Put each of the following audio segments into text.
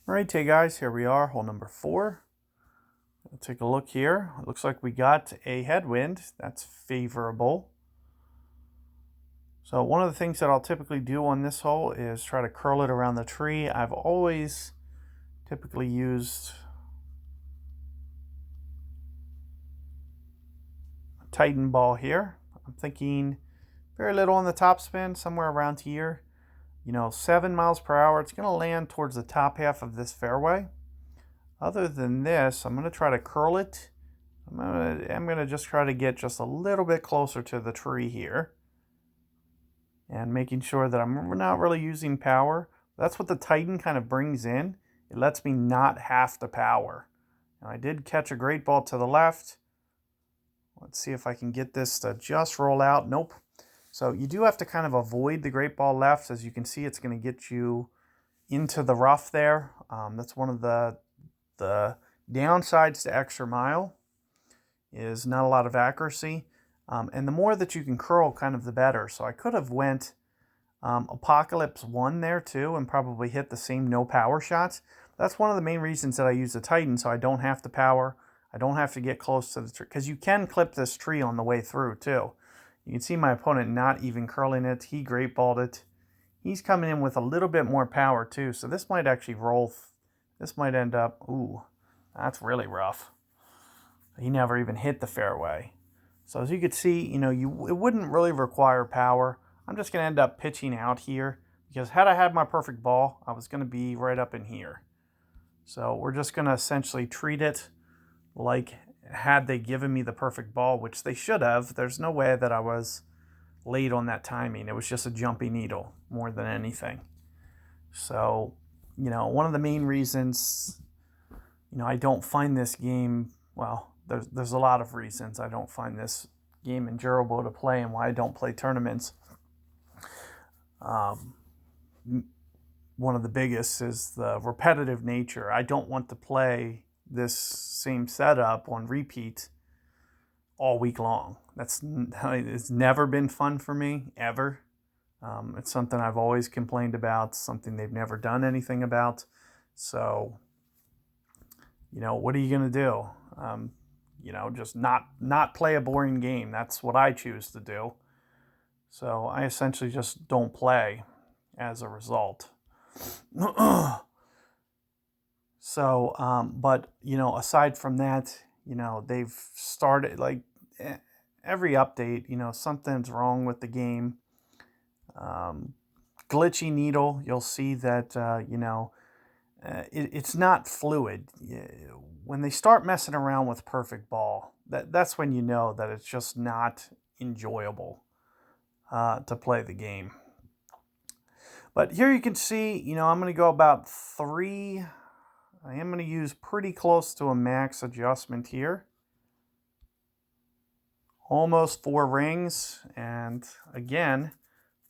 All right, hey guys, here we are, hole number 4. Let's take a look here. It looks like we got a headwind. That's favorable. So one of the things that I'll typically do on this hole is try to curl it around the tree. I've always typically used a Titan ball here. I'm thinking very little on the topspin, somewhere around here. 7 miles per hour. It's going to land towards the top half of this fairway. Other than this, I'm going to try to curl it. I'm going to just try to get just a little bit closer to the tree here. And making sure that I'm not really using power. That's what the Titan kind of brings in. It lets me not have to power. Now, I did catch a great ball to the left. Let's see if I can get this to just roll out. Nope. So you do have to kind of avoid the great ball left. As you can see, it's going to get you into the rough there. That's one of the downsides to extra mile, is not a lot of accuracy. And the more that you can curl, kind of the better. So I could have went Apocalypse 1 there too and probably hit the same no power shots. That's one of the main reasons that I use the Titan, so I don't have to power. I don't have to get close to the tree, because you can clip this tree on the way through too. You can see my opponent not even curling it. He great balled it. He's coming in with a little bit more power too, so this might actually roll. This might end up, ooh, that's really rough. He never even hit the fairway. So as you can see, it wouldn't really require power. I'm just going to end up pitching out here, because had I had my perfect ball, I was going to be right up in here. So we're just going to essentially treat it like had they given me the perfect ball, which they should have. There's no way that I was late on that timing. It was just a jumpy needle more than anything. So, one of the main reasons, I don't find this game, well, there's a lot of reasons I don't find this game endurable to play and why I don't play tournaments. One of the biggest is the repetitive nature. I don't want to play this same setup on repeat all week long. It's never been fun for me, ever. It's something I've always complained about, something they've never done anything about. So, what are you going to do? Just not play a boring game. That's what I choose to do. So I essentially just don't play as a result. So, but, aside from that, they've started, like, every update, something's wrong with the game. Glitchy needle, you'll see that, it's not fluid. When they start messing around with perfect ball, that's when you know that it's just not enjoyable to play the game. But here you can see, I'm going to go about 3. I am going to use pretty close to a max adjustment here. Almost 4 rings. And again,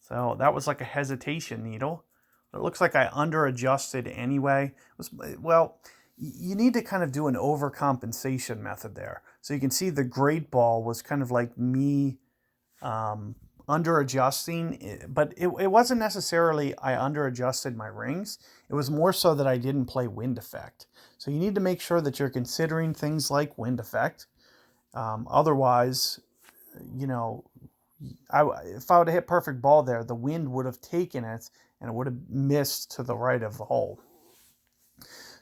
so that was like a hesitation needle. It looks like I under-adjusted anyway. Well, you need to kind of do an overcompensation method there. So you can see the great ball was kind of like me under-adjusting, but it wasn't necessarily I under-adjusted my rings. It was more so that I didn't play wind effect. So you need to make sure that you're considering things like wind effect. Otherwise, if I would have hit perfect ball there, the wind would have taken it and it would have missed to the right of the hole.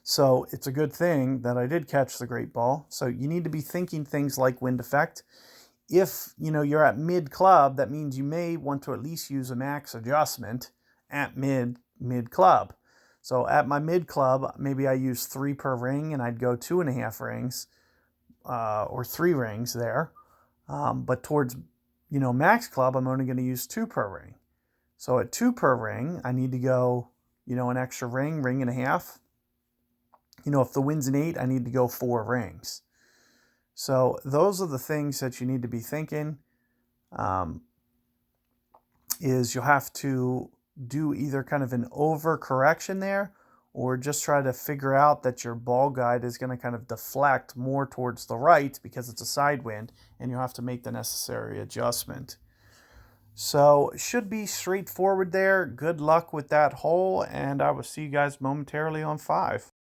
So it's a good thing that I did catch the great ball. So you need to be thinking things like wind effect. If, you're at mid club, that means you may want to at least use a max adjustment at mid club. So at my mid club, maybe I use 3 per ring and I'd go 2.5 rings or 3 rings there. But towards, max club, I'm only going to use 2 per ring. So at 2 per ring, I need to go, an extra ring and a half. If the wind's an 8, I need to go 4 rings. So those are the things that you need to be thinking. Is you'll have to do either kind of an overcorrection there, or just try to figure out that your ball guide is going to kind of deflect more towards the right because it's a side wind, and you'll have to make the necessary adjustment. So should be straightforward there. Good luck with that hole, and I will see you guys momentarily on 5.